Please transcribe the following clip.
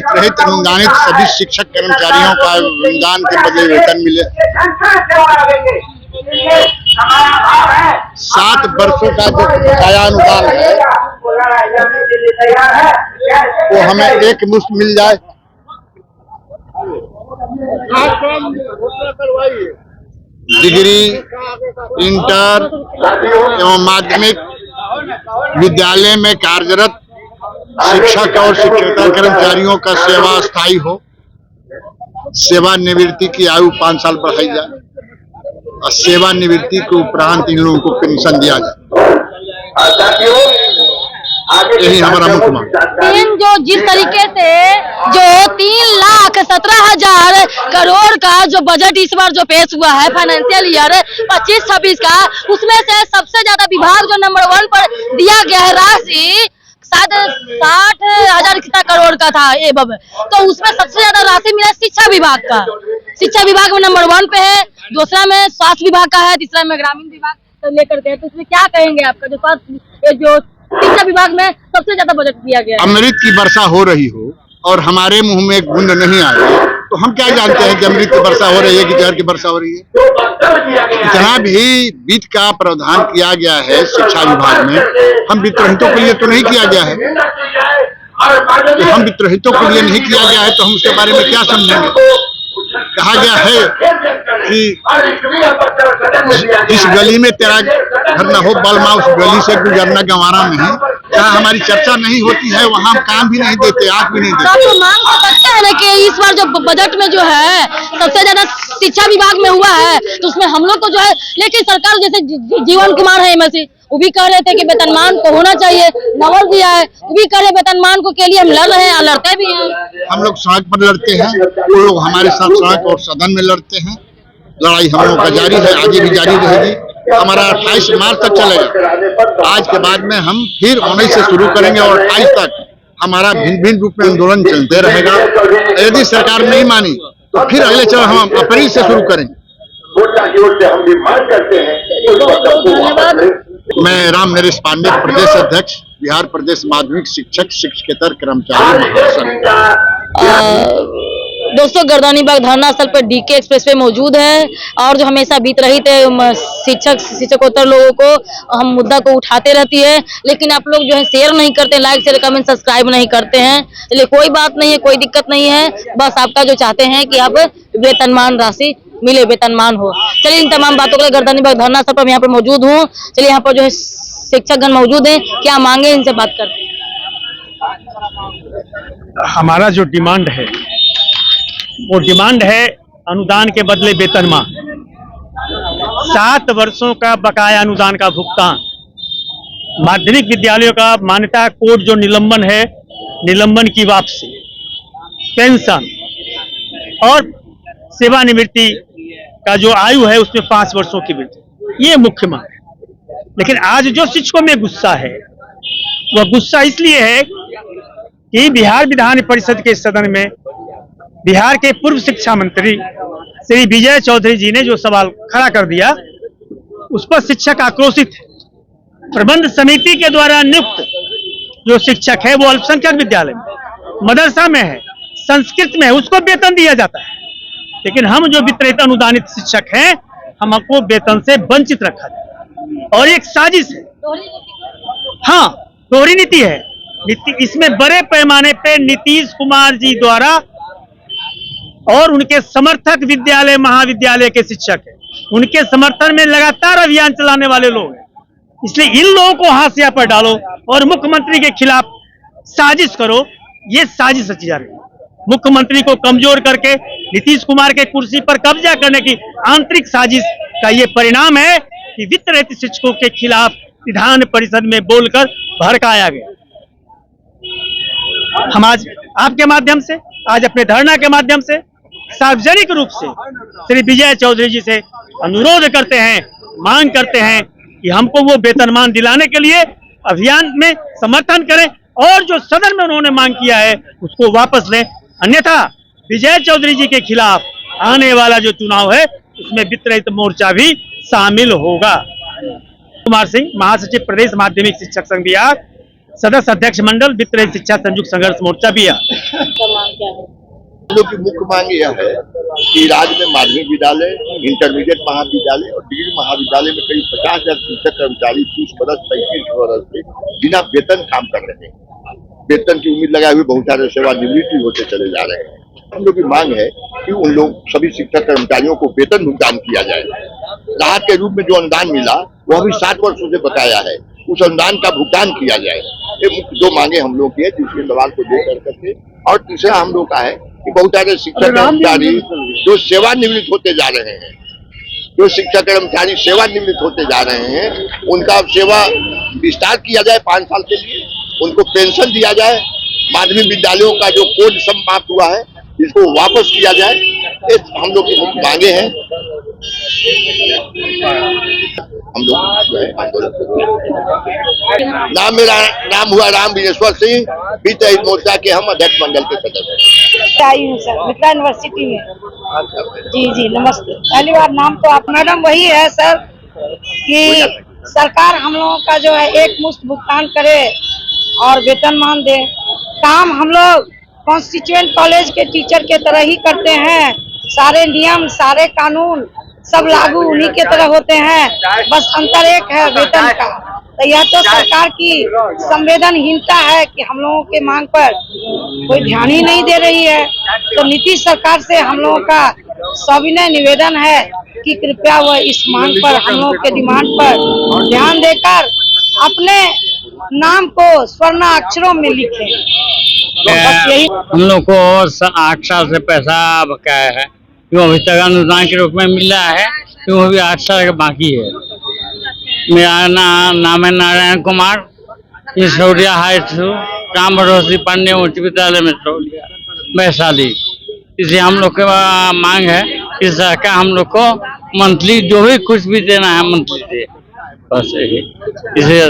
वित्त रहित अनुदानित सभी शिक्षक कर्मचारियों का अनुदान के बदले वेतन मिले। 7 वर्षों का जो बकाया अनुदान है वो हमें एक मुश्त मिल जाए। डिग्री, इंटर एवं माध्यमिक विद्यालय में कार्यरत शिक्षक और शिक्षकेतर कर्मचारियों का सेवा स्थायी हो। सेवानिवृत्ति की आयु 5 साल बढ़ाई जाए और सेवानिवृत्ति के उपरांत इन लोगों को पेंशन दिया जाए। यही हमारा मुख्य मांग। जो जिस तरीके से जो 3,17,000 करोड़ का जो बजट इस बार जो पेश हुआ है फाइनेंशियल ईयर 25-26 का, उसमें से सबसे ज्यादा विभाग जो नंबर 1 पर दिया गया है राशि 60,000 कितना करोड़ का था एवं, तो उसमें सबसे ज्यादा राशि मिला शिक्षा विभाग का। शिक्षा विभाग में नंबर 1 पे है, दूसरा में स्वास्थ्य विभाग का है, तीसरा में ग्रामीण विभाग तो लेकर के। तो इसमें क्या कहेंगे आपका जो स्वास्थ्य जो शिक्षा विभाग में सबसे ज्यादा बजट दिया गया है? अमृत की वर्षा हो रही हो और हमारे मुंह में एक बूंद नहीं आ रही तो हम क्या जानते हैं कि अमृत की वर्षा हो रही है कि जहर की वर्षा हो रही है। इतना भी वित्त का प्रावधान किया गया है शिक्षा विभाग में, हम वित्तरहितों के लिए तो नहीं किया गया है। हम वित्तरहितों के लिए नहीं किया गया है तो हम उसके बारे में क्या समझेंगे। कहा गया है कि इस गली में तेरा घर न हो बलमा, उस गली से गुजरना गंवारा नहीं। जहाँ हमारी चर्चा नहीं होती है वहाँ हम काम भी नहीं देते, आंख भी नहीं देते। तो मांग कर सकते हैं ना कि इस बार जो बजट में जो है सबसे ज्यादा शिक्षा विभाग में हुआ है तो उसमें हम लोग को जो है, लेकिन सरकार जैसे जीवन कुमार है एमएलसी, वो भी कह रहे थे कि वेतनमान तो होना चाहिए, नवल दिया है, वो भी कह रहे वेतनमान को के लिए हम लड़ रहे हैं, लड़ते भी हैं। हम लोग सड़क पर लड़ते हैं, वो लोग हमारे साथ सड़क और सदन में लड़ते हैं। लड़ाई हम लोगों का जारी है, आगे भी जारी रहेगी। हमारा 28 मार्च तक चलेगा। आज के बाद में हम फिर 19 से शुरू करेंगे और 28 तक हमारा भिन्न भिन्न रूप में आंदोलन चलते रहेगा। यदि सरकार नहीं मानी तो फिर अगले चरण हम अप्रैल से शुरू करेंगे। मैं राम नरेश पांडे, प्रदेश अध्यक्ष, बिहार प्रदेश माध्यमिक शिक्षक शिक्षकेतर कर्मचारी महासंघ। दोस्तों, गर्दनी बाग धरना स्थल पर डीके एक्सप्रेस वे मौजूद है और जो हमेशा बीत रही थे शिक्षकोत्तर लोगों को हम मुद्दा को उठाते रहती है, लेकिन आप लोग जो है शेयर नहीं करते, लाइक शेयर कमेंट सब्सक्राइब नहीं करते हैं। चलिए कोई बात नहीं है, कोई दिक्कत नहीं है, बस आपका जो चाहते हैं कि आप वेतनमान राशि मिले, वेतनमान हो। चलिए इन तमाम बातों के लिए गर्दनी बाग धरना स्थल पर यहाँ पर मौजूद हूँ। चलिए यहाँ पर जो है शिक्षकगण मौजूद है, क्या मांगे इनसे बात करते हैं। हमारा जो डिमांड है वो डिमांड है अनुदान के बदले वेतनमान, 7 वर्षों का बकाया अनुदान का भुगतान, माध्यमिक विद्यालयों का मान्यता कोड जो निलंबन है, निलंबन की वापसी, पेंशन और सेवानिवृत्ति का जो आयु है उसमें 5 वर्षों की वृद्धि, ये मुख्य मांग है। लेकिन आज जो शिक्षकों में गुस्सा है वह गुस्सा इसलिए है कि बिहार विधान परिषद के सदन में बिहार के पूर्व शिक्षा मंत्री श्री विजय चौधरी जी ने जो सवाल खड़ा कर दिया उस पर शिक्षक आक्रोशित है। प्रबंध समिति के द्वारा नियुक्त जो शिक्षक है वो अल्पसंख्यक विद्यालय में, मदरसा में है, संस्कृत में है, उसको वेतन दिया जाता है। लेकिन हम जो वित्त अनुदानित शिक्षक हैं हमको वेतन से वंचित रखा जाए और एक साजिश है। हाँ, दोहरी नीति है। इसमें बड़े पैमाने पे नीतीश कुमार जी द्वारा और उनके समर्थक विद्यालय महाविद्यालय के शिक्षक हैं, उनके समर्थन में लगातार अभियान चलाने वाले लोग हैं। इसलिए इन लोगों को हाशिया पर डालो और मुख्यमंत्री के खिलाफ साजिश करो, ये साजिश रची जा रही है। मुख्यमंत्री को कमजोर करके नीतीश कुमार के कुर्सी पर कब्जा करने की आंतरिक साजिश का ये परिणाम है कि वित्त रहित शिक्षकों के खिलाफ विधान परिषद में बोलकर भड़काया गया। हम आज आपके माध्यम से, आज अपने धरना के माध्यम से सार्वजनिक रूप से श्री विजय चौधरी जी से अनुरोध करते हैं, मांग करते हैं कि हमको वो वेतनमान दिलाने के लिए अभियान में समर्थन करें और जो सदन में उन्होंने मांग किया है उसको वापस लें। अन्यथा विजय चौधरी जी के खिलाफ आने वाला जो चुनाव है उसमें वित्त रहित मोर्चा भी शामिल होगा। कुमार सिंह, महासचिव प्रदेश माध्यमिक शिक्षक संघ बिहार, सदस्य अध्यक्ष मंडल वित्त रहित शिक्षा संयुक्त संघर्ष मोर्चा भी है। हम लोग की मुख्य मांग यह है कि राज्य में माध्यमिक विद्यालय, इंटरमीडिएट महाविद्यालय और डिग्री महाविद्यालय में करीब 50,000 शिक्षक कर्मचारी 30 बरस 35 बरस से बिना वेतन काम कर रहे हैं। वेतन की उम्मीद लगाए हुए बहुत सारे सेवानिवृत्ति होते चले जा रहे हैं। हम लोग की मांग है कि उन लोग सभी शिक्षक कर्मचारियों को वेतन भुगतान किया जाए। राहत के रूप में जो अनुदान मिला वह भी 7 वर्षों से बकाया है, उस अनुदान का भुगतान किया जाए। ये मुख्य 2 मांगे हम लोग की है, जिसके सवाल को देख करके। और तीसरा हम लोग का है कि बहुत सारे शिक्षक कर्मचारी जो सेवानिवृत्त होते जा रहे हैं, जो शिक्षक कर्मचारी सेवानिवृत्त होते जा रहे हैं, उनका सेवा विस्तार किया जाए 5 साल के लिए, उनको पेंशन दिया जाए। माध्यमिक विद्यालयों का जो कोड समाप्त हुआ है इसको वापस किया जाए। ये हम लोग की मुख्य मांगे हैं। हम लोग आंदोलन नाम हुआ राम बिनेश्वर सिंह, वित्त रहित मोर्चा के हम अध्यक्ष मंडल के सदस्य आई हूँ सर, मिथिला यूनिवर्सिटी में। जी नमस्ते। पहली बार नाम तो आप मैडम वही है सर कि सरकार हम लोगों का जो है एक मुश्त भुगतान करे और वेतनमान दे। काम हम लोग कॉन्स्टिट्यूएंट कॉलेज के टीचर के तरह ही करते हैं। सारे नियम, सारे कानून सब लागू उन्हीं के तरह होते हैं, बस अंतर एक है वेतन का। तो यह तो सरकार की संवेदनहीनता है कि हम लोगों के मांग पर कोई ध्यान ही नहीं दे रही है। तो नीतीश सरकार से हम लोगों का सविनय निवेदन है कि कृपया वह इस मांग पर, हम लोगों के डिमांड पर ध्यान देकर अपने नाम को स्वर्णाक्षरों में लिखें। तो बस यही। हम लोग को 8 साल से पैसा बकाया है, क्यों अभी तक अनुदान के रूप में मिल रहा है, क्यों अभी 8 साल का बाकी है। मेरा नाम है नारायण कुमार, इंसौरिया हाई स्कूल, राम भरोसी पांडे उच्च विद्यालय में वैशाली। इसे हम लोग की मांग है कि सरकार हम लोग को मंथली जो भी कुछ भी देना है मंथली दे, बस यही। इसे